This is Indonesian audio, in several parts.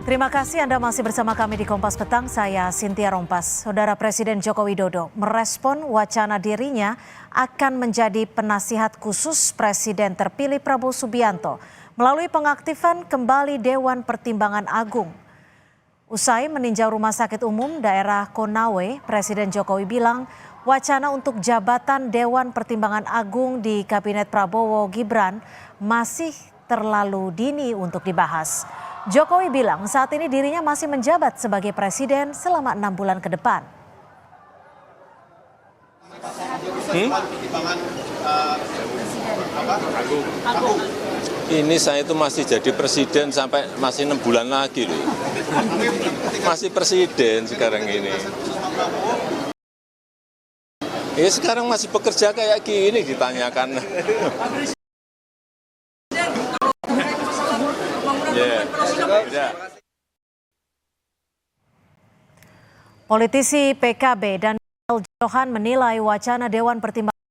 Terima kasih Anda masih bersama kami di Kompas Petang, saya Cynthia Rompas. Saudara Presiden Joko Widodo merespon wacana dirinya akan menjadi penasihat khusus Presiden terpilih Prabowo Subianto melalui pengaktifan kembali Dewan Pertimbangan Agung. Usai meninjau Rumah Sakit Umum daerah Konawe, Presiden Jokowi bilang wacana untuk jabatan Dewan Pertimbangan Agung di Kabinet Prabowo Gibran masih terlalu dini untuk dibahas. Jokowi bilang saat ini dirinya masih menjabat sebagai presiden selama 6 bulan ke depan. Ini saya itu masih jadi presiden sampai masih 6 bulan lagi loh. Masih presiden sekarang ini. Ya sekarang masih bekerja kayak gini ditanyakan. Politisi PKB dan Johan menilai wacana Dewan Pertimbangan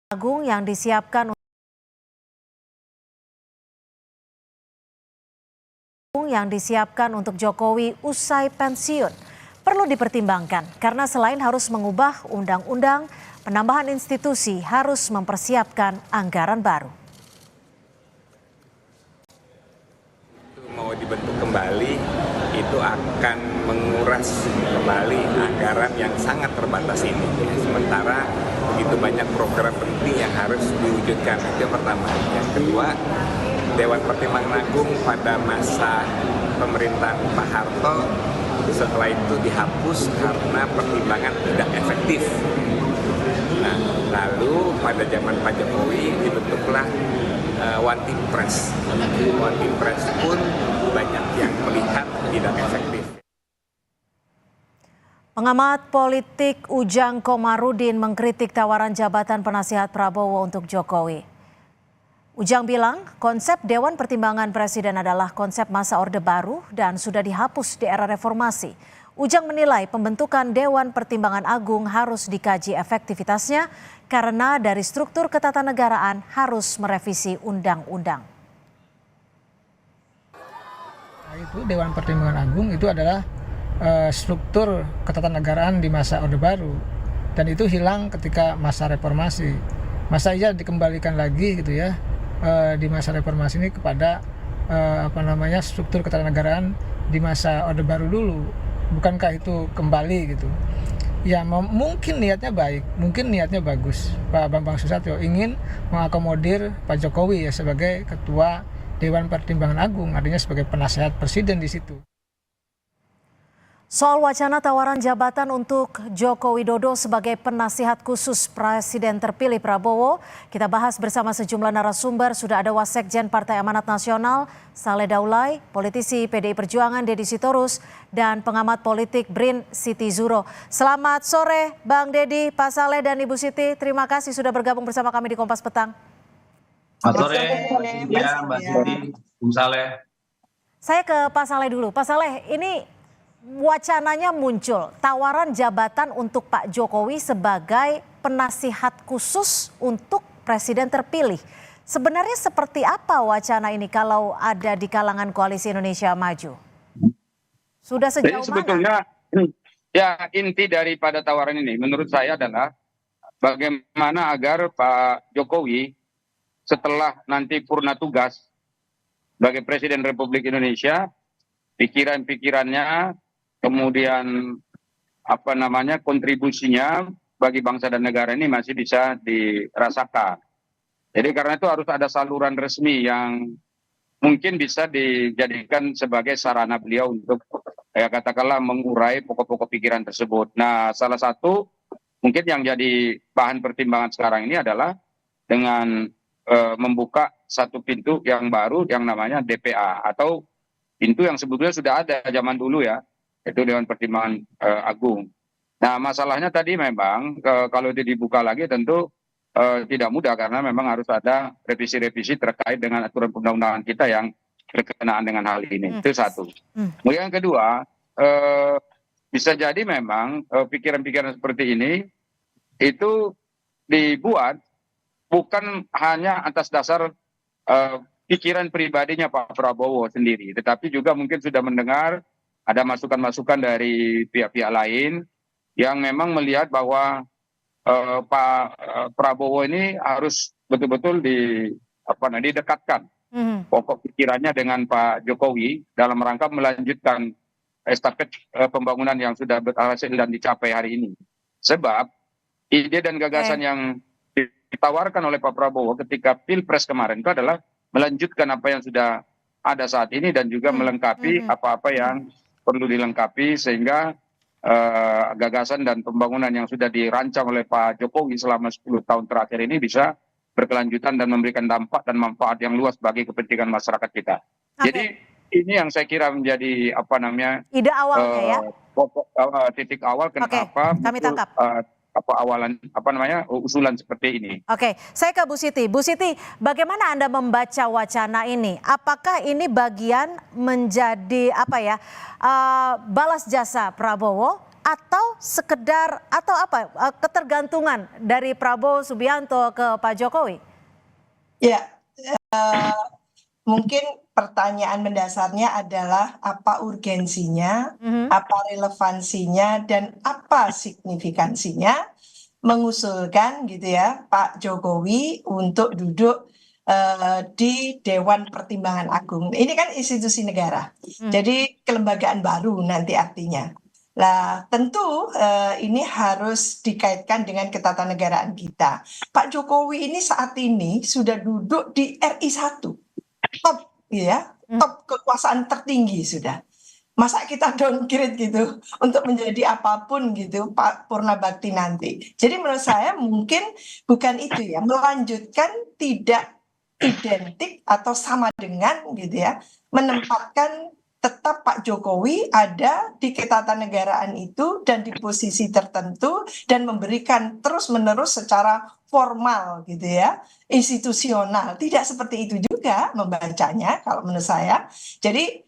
Agung yang disiapkan untuk Jokowi usai pensiun perlu dipertimbangkan karena selain harus mengubah undang-undang, penambahan institusi harus mempersiapkan anggaran baru. Mau dibentuk kembali itu akan menguras kembali anggaran yang sangat terbatas ini. Sementara begitu banyak program penting yang harus diwujudkan. Itu yang pertama. Yang kedua, Dewan Pertimbangan Agung pada masa pemerintahan Pak Harto setelah itu dihapus karena pertimbangan tidak efektif. Nah, lalu pada zaman Pak Jokowi dibentuklah One Team Press. One Team Press pun banyak yang melihat tidak efektif. Pengamat politik Ujang Komarudin mengkritik tawaran jabatan penasihat Prabowo untuk Jokowi. Ujang bilang konsep Dewan Pertimbangan Presiden adalah konsep masa Orde Baru dan sudah dihapus di era reformasi. Ujang menilai pembentukan Dewan Pertimbangan Agung harus dikaji efektivitasnya karena dari struktur ketatanegaraan harus merevisi undang-undang. Itu Dewan Pertimbangan Agung itu adalah struktur ketatanegaraan di masa Orde Baru dan itu hilang ketika masa reformasi. Masa iya dikembalikan lagi gitu ya di masa reformasi ini kepada struktur ketatanegaraan di masa Orde Baru dulu. Bukankah itu kembali gitu? Ya mungkin niatnya baik, mungkin niatnya bagus. Pak Bambang Susatyo ingin mengakomodir Pak Jokowi ya sebagai ketua Dewan Pertimbangan Agung, artinya sebagai penasehat presiden di situ. Soal wacana tawaran jabatan untuk Joko Widodo sebagai penasihat khusus Presiden terpilih Prabowo, kita bahas bersama sejumlah narasumber. Sudah ada Wasekjen Partai Amanat Nasional, Saleh Daulay, politisi PDI Perjuangan Deddy Sitorus, dan pengamat politik BRIN Siti Zuro. Selamat sore Bang Deddy, Pak Saleh, dan Ibu Siti. Terima kasih sudah bergabung bersama kami di Kompas Petang. Selamat sore, Mbak Siti, Bung Saleh. Saya ke Pak Saleh dulu. Pak Saleh, ini wacananya muncul tawaran jabatan untuk Pak Jokowi sebagai penasihat khusus untuk presiden terpilih. Sebenarnya seperti apa wacana ini kalau ada di kalangan Koalisi Indonesia Maju? Sudah sejauh Jadi sebetulnya, mana? ya inti daripada tawaran ini menurut saya adalah bagaimana agar Pak Jokowi setelah nanti purna tugas sebagai Presiden Republik Indonesia, pikiran-pikirannya, kemudian kontribusinya bagi bangsa dan negara ini masih bisa dirasakan. Jadi karena itu harus ada saluran resmi yang mungkin bisa dijadikan sebagai sarana beliau untuk katakanlah mengurai pokok-pokok pikiran tersebut. Nah, salah satu mungkin yang jadi bahan pertimbangan sekarang ini adalah dengan membuka satu pintu yang baru yang namanya DPA atau pintu yang sebetulnya sudah ada zaman dulu ya, itu Dewan Pertimbangan Agung. Nah, masalahnya tadi memang kalau itu dibuka lagi tentu tidak mudah karena memang harus ada revisi-revisi terkait dengan aturan perundang-undangan kita yang berkenaan dengan hal ini. Itu satu. Kemudian yang kedua, bisa jadi memang pikiran-pikiran seperti ini itu dibuat bukan hanya atas dasar pikiran pribadinya Pak Prabowo sendiri, tetapi juga mungkin sudah mendengar ada masukan-masukan dari pihak-pihak lain yang memang melihat bahwa Pak Prabowo ini harus betul-betul didekatkan pokok pikirannya dengan Pak Jokowi dalam rangka melanjutkan estafet pembangunan yang sudah berhasil dan dicapai hari ini. Sebab ide dan gagasan yang ditawarkan oleh Pak Prabowo ketika Pilpres kemarin itu adalah melanjutkan apa yang sudah ada saat ini dan juga melengkapi apa-apa yang perlu dilengkapi sehingga gagasan dan pembangunan yang sudah dirancang oleh Pak Jokowi selama 10 tahun terakhir ini bisa berkelanjutan dan memberikan dampak dan manfaat yang luas bagi kepentingan masyarakat kita. Jadi ini yang saya kira menjadi ide awalnya ya. Titik awal kenapa kami tangkap. Usulan seperti ini. Oke, saya ke Bu Siti. Bu Siti, bagaimana Anda membaca wacana ini? Apakah ini bagian menjadi balas jasa Prabowo atau sekedar ketergantungan dari Prabowo Subianto ke Pak Jokowi? Ya, mungkin pertanyaan mendasarnya adalah apa urgensinya, apa relevansinya, dan apa signifikansinya mengusulkan gitu ya Pak Jokowi untuk duduk di Dewan Pertimbangan Agung. Ini kan institusi negara, jadi kelembagaan baru nanti artinya. Nah, tentu ini harus dikaitkan dengan ketatanegaraan kita. Pak Jokowi ini saat ini sudah duduk di RI 1, top ya, top kekuasaan tertinggi sudah. Masa kita downgrade gitu untuk menjadi apapun gitu Pak Purnabakti nanti. Jadi menurut saya mungkin bukan itu ya, melanjutkan tidak identik atau sama dengan gitu ya, menempatkan tetap Pak Jokowi ada di ketatanegaraan itu dan di posisi tertentu dan memberikan terus-menerus secara formal gitu ya, institusional. Tidak seperti itu juga membacanya kalau menurut saya. Jadi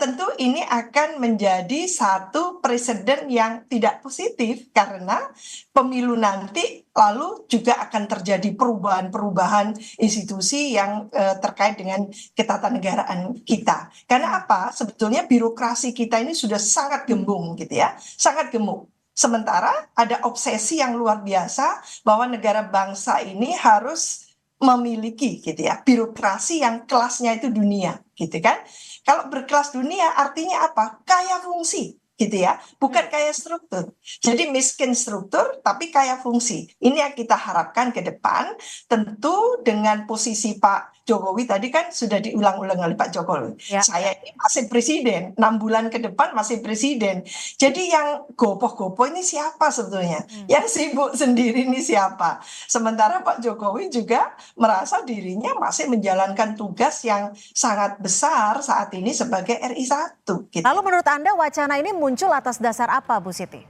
tentu ini akan menjadi satu presiden yang tidak positif karena pemilu nanti lalu juga akan terjadi perubahan-perubahan institusi yang terkait dengan ketatanegaraan kita. Karena apa? Sebetulnya birokrasi kita ini sudah sangat gembung gitu ya, sangat gemuk. Sementara ada obsesi yang luar biasa bahwa negara bangsa ini harus memiliki gitu ya birokrasi yang kelasnya itu dunia gitu kan. Kalau berkelas dunia artinya apa? Kaya fungsi gitu ya, bukan kaya struktur. Jadi miskin struktur tapi kaya fungsi. Ini yang kita harapkan ke depan, tentu dengan posisi Pak Jokowi tadi kan sudah diulang-ulang oleh Pak Jokowi. Ya. Saya ini masih presiden, 6 bulan ke depan masih presiden. Jadi yang gopoh-gopoh ini siapa sebetulnya? Yang sibuk sendiri ini siapa? Sementara Pak Jokowi juga merasa dirinya masih menjalankan tugas yang sangat besar saat ini sebagai RI 1. Gitu. Lalu menurut Anda wacana ini muncul atas dasar apa, Bu Siti?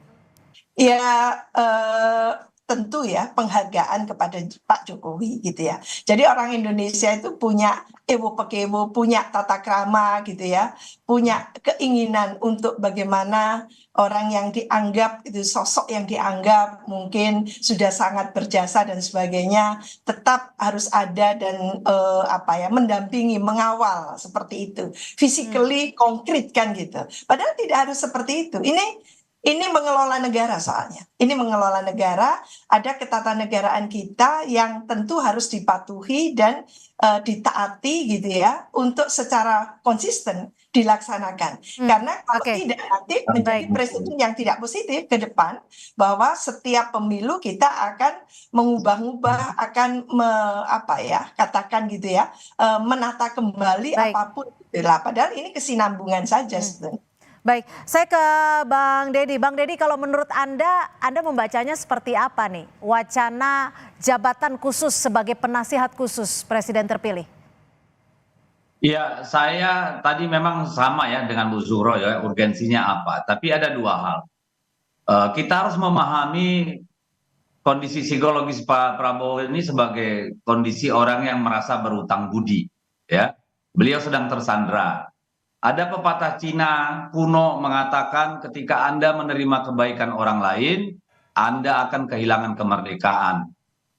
Ya, tentu ya penghargaan kepada Pak Jokowi gitu ya. Jadi orang Indonesia itu punya ewo pekewo, punya tata krama gitu ya, punya keinginan untuk bagaimana orang yang dianggap itu sosok yang dianggap mungkin sudah sangat berjasa dan sebagainya tetap harus ada dan mendampingi, mengawal seperti itu, physically konkret kan gitu. Padahal tidak harus seperti itu. Ini mengelola negara soalnya. Ini mengelola negara, ada ketatanegaraan kita yang tentu harus dipatuhi dan ditaati gitu ya, untuk secara konsisten dilaksanakan. Karena kalau tidak nanti menjadi presiden yang tidak positif ke depan, bahwa setiap pemilu kita akan mengubah-ubah, akan katakan gitu ya, menata kembali apapun. Padahal ini kesinambungan saja sebetulnya. Baik, saya ke Bang Deddy. Bang Deddy, kalau menurut Anda membacanya seperti apa nih? Wacana jabatan khusus sebagai penasihat khusus Presiden terpilih. Ya, saya tadi memang sama ya dengan Bu Zuhro ya, urgensinya apa. Tapi ada dua hal. Kita harus memahami kondisi psikologis Pak Prabowo ini sebagai kondisi orang yang merasa berutang budi. Ya, beliau sedang tersandra. Ada pepatah Cina kuno mengatakan ketika Anda menerima kebaikan orang lain, Anda akan kehilangan kemerdekaan.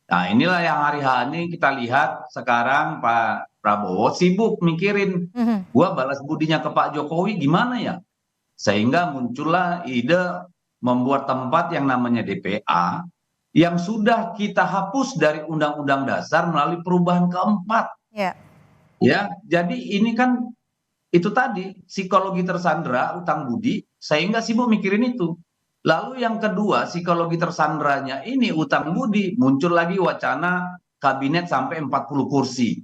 Nah, inilah yang hari-hari ini kita lihat sekarang Pak Prabowo sibuk mikirin, gua balas budinya ke Pak Jokowi gimana ya? Sehingga muncullah ide membuat tempat yang namanya DPA yang sudah kita hapus dari Undang-Undang Dasar melalui perubahan keempat. Ya, jadi ini kan itu tadi psikologi tersandra utang budi sehingga sibuk mikirin itu. Lalu yang kedua, psikologi tersandranya ini utang budi, muncul lagi wacana kabinet sampai 40 kursi.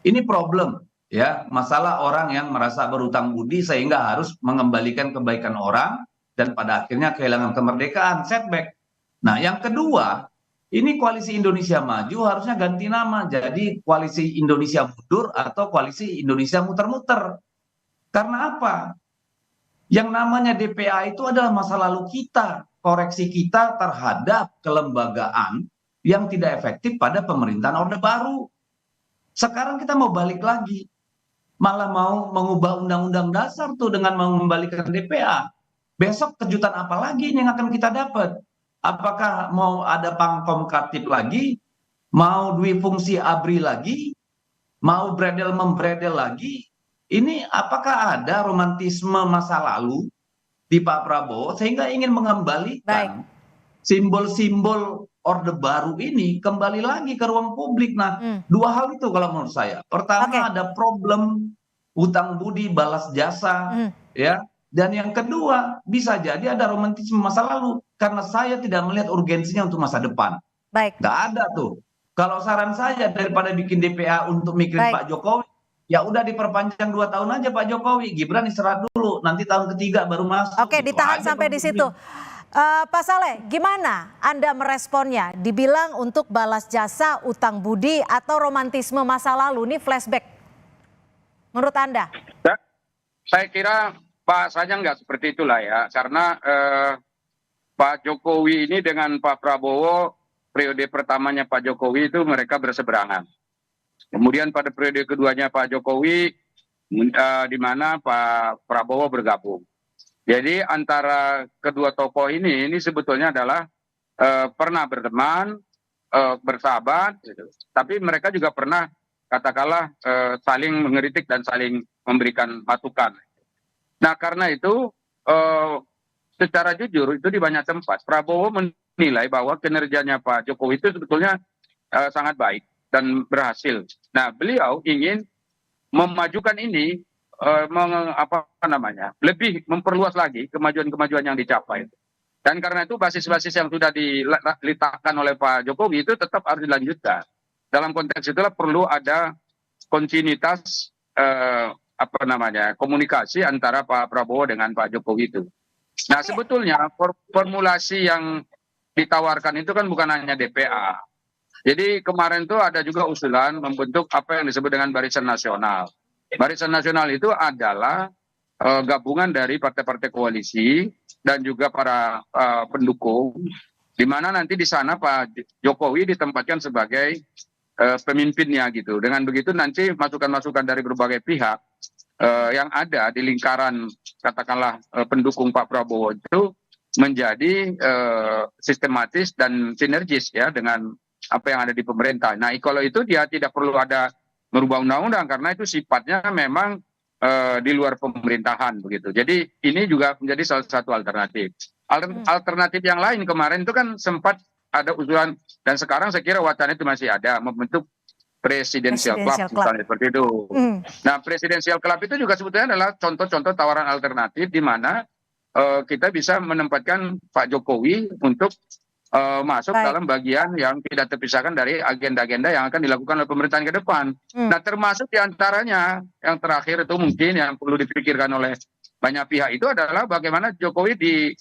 Ini problem ya, masalah orang yang merasa berutang budi sehingga harus mengembalikan kebaikan orang dan pada akhirnya kehilangan kemerdekaan, setback. Nah, yang kedua, ini koalisi Indonesia Maju harusnya ganti nama jadi koalisi Indonesia Mundur atau koalisi Indonesia Muter-Muter. Karena apa? Yang namanya DPA itu adalah masa lalu kita, koreksi kita terhadap kelembagaan yang tidak efektif pada pemerintahan Orde Baru. Sekarang kita mau balik lagi, malah mau mengubah Undang-Undang Dasar tuh dengan mengembalikan DPA. Besok kejutan apa lagi yang akan kita dapat? Apakah mau ada Pangkom Katib lagi, mau Dwi Fungsi ABRI lagi, mau bredel membredel lagi? Ini apakah ada romantisme masa lalu di Pak Prabowo sehingga ingin mengembalikan simbol-simbol Orde Baru ini kembali lagi ke ruang publik? Nah, dua hal itu kalau menurut saya. Pertama ada problem hutang budi balas jasa, ya. Dan yang kedua bisa jadi ada romantisme masa lalu karena saya tidak melihat urgensinya untuk masa depan. Nggak ada tuh. Kalau saran saya daripada bikin DPA untuk mikirin Pak Jokowi, ya udah diperpanjang 2 tahun aja Pak Jokowi. Gibran istirahat dulu, nanti tahun ketiga baru masuk. Oke, ditahan sampai di situ. Pak Saleh, gimana Anda meresponnya? Dibilang untuk balas jasa, utang budi, atau romantisme masa lalu? Ini flashback. Menurut Anda? Saya kira bahasanya nggak seperti itulah ya. Karena Pak Jokowi ini dengan Pak Prabowo, periode pertamanya Pak Jokowi itu mereka berseberangan. Kemudian pada periode keduanya Pak Jokowi, di mana Pak Prabowo bergabung. Jadi antara kedua tokoh ini sebetulnya adalah pernah berteman, bersahabat, gitu. Tapi mereka juga pernah katakanlah saling mengkritik dan saling memberikan masukan. Nah karena itu secara jujur itu di banyak tempat Prabowo menilai bahwa kinerjanya Pak Jokowi itu sebetulnya sangat baik dan berhasil. Nah beliau ingin memajukan ini, lebih memperluas lagi kemajuan-kemajuan yang dicapai. Dan karena itu basis-basis yang sudah diletakkan oleh Pak Jokowi itu tetap harus dilanjutkan. Dalam konteks itulah perlu ada kontinuitas komunikasi antara Pak Prabowo dengan Pak Jokowi itu. Nah sebetulnya formulasi yang ditawarkan itu kan bukan hanya DPA. Jadi kemarin itu ada juga usulan membentuk apa yang disebut dengan Barisan Nasional. Barisan Nasional itu adalah gabungan dari partai-partai koalisi dan juga para pendukung, di mana nanti di sana Pak Jokowi ditempatkan sebagai pemimpinnya gitu. Dengan begitu nanti masukan-masukan dari berbagai pihak yang ada di lingkaran katakanlah pendukung Pak Prabowo itu menjadi sistematis dan sinergis ya dengan apa yang ada di pemerintah. Nah kalau itu dia tidak perlu ada merubah undang-undang karena itu sifatnya memang di luar pemerintahan begitu. Jadi ini juga menjadi salah satu alternatif. Alternatif yang lain kemarin itu kan sempat ada usulan dan sekarang saya kira wacana itu masih ada membentuk Presidential Club misalnya seperti itu. Nah Presidential Club itu juga sebetulnya adalah contoh-contoh tawaran alternatif di mana kita bisa menempatkan Pak Jokowi untuk masuk dalam bagian yang tidak terpisahkan dari agenda-agenda yang akan dilakukan oleh pemerintahan ke depan. Nah termasuk diantaranya yang terakhir itu mungkin yang perlu dipikirkan oleh banyak pihak itu adalah bagaimana Jokowi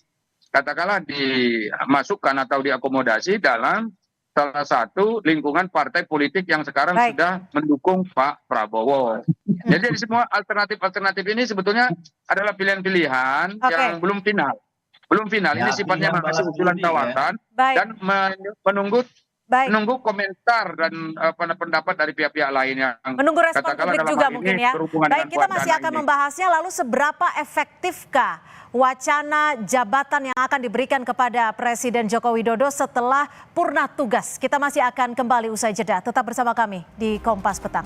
katakanlah dimasukkan atau diakomodasi dalam salah satu lingkungan partai politik yang sekarang sudah mendukung Pak Prabowo. Jadi semua alternatif-alternatif ini sebetulnya adalah pilihan-pilihan yang belum final. Belum final, ini sifatnya masih usulan tawaran dan menunggu komentar dan pendapat dari pihak-pihak lain yang menunggu respon publik juga mungkin ya. Baik, kita masih akan membahasnya. Lalu seberapa efektifkah wacana jabatan yang akan diberikan kepada Presiden Joko Widodo setelah purna tugas? Kita masih akan kembali usai jeda. Tetap bersama kami di Kompas Petang.